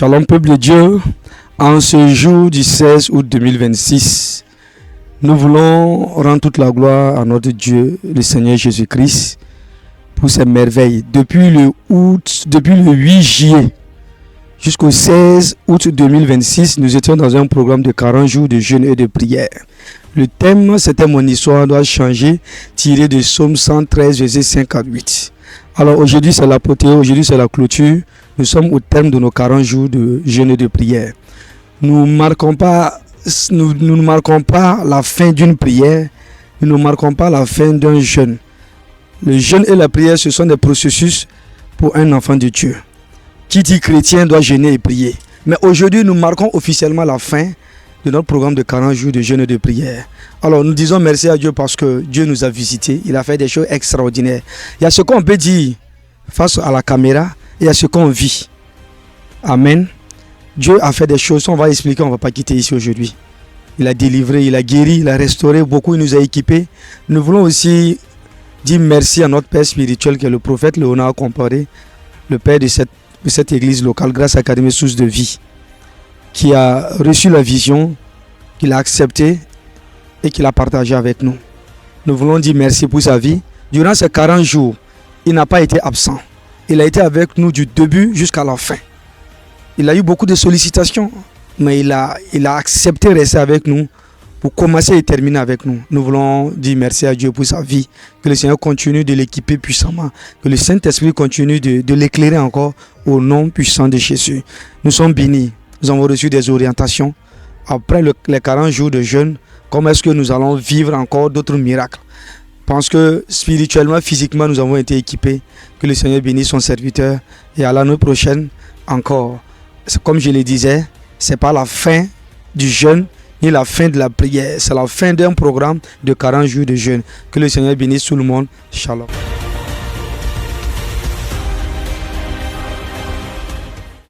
Shalom peuple de Dieu, en ce jour du 16 août 2026, nous voulons rendre toute la gloire à notre Dieu, le Seigneur Jésus-Christ, pour ses merveilles. Depuis le 8 juillet jusqu'au 16 août 2026, nous étions dans un programme de 40 jours de jeûne et de prière. Le thème, c'était mon histoire doit changer, tiré de Psaume 113, versets 5 à 8. Alors aujourd'hui, c'est l'apothéose, aujourd'hui, c'est la clôture. Nous sommes au terme de nos 40 jours de jeûne et de prière. Nous ne marquons pas la fin d'une prière, nous ne marquons pas la fin d'un jeûne. Le jeûne et la prière, ce sont des processus pour un enfant de Dieu. Qui dit chrétien doit jeûner et prier. Mais aujourd'hui, nous marquons officiellement la fin de notre programme de 40 jours de jeûne et de prière. Alors, nous disons merci à Dieu parce que Dieu nous a visités. Il a fait des choses extraordinaires. Il y a ce qu'on peut dire face à la caméra et il y a ce qu'on vit. Amen. Dieu a fait des choses, on va expliquer, on ne va pas quitter ici aujourd'hui. Il a délivré, il a guéri, il a restauré beaucoup, il nous a équipés. Nous voulons aussi dire merci à notre Père spirituel qui est le prophète Léonard Comparé, le Père de cette église locale, Grâce Académie Source de Vie, qui a reçu la vision, qu'il a acceptée et qu'il a partagée avec nous. Nous voulons dire merci pour sa vie. Durant ces 40 jours, il n'a pas été absent. Il a été avec nous du début jusqu'à la fin. Il a eu beaucoup de sollicitations, mais il a accepté de rester avec nous pour commencer et terminer avec nous. Nous voulons dire merci à Dieu pour sa vie, que le Seigneur continue de l'équiper puissamment, que le Saint-Esprit continue de l'éclairer encore au nom puissant de Jésus. Nous sommes bénis, nous avons reçu des orientations. Après les 40 jours de jeûne, comment est-ce que nous allons vivre encore d'autres miracles? Parce que spirituellement, physiquement, nous avons été équipés. Que le Seigneur bénisse son serviteur. Et à l'année prochaine, encore. Comme je le disais, ce n'est pas la fin du jeûne ni la fin de la prière. C'est la fin d'un programme de 40 jours de jeûne. Que le Seigneur bénisse tout le monde. Shalom.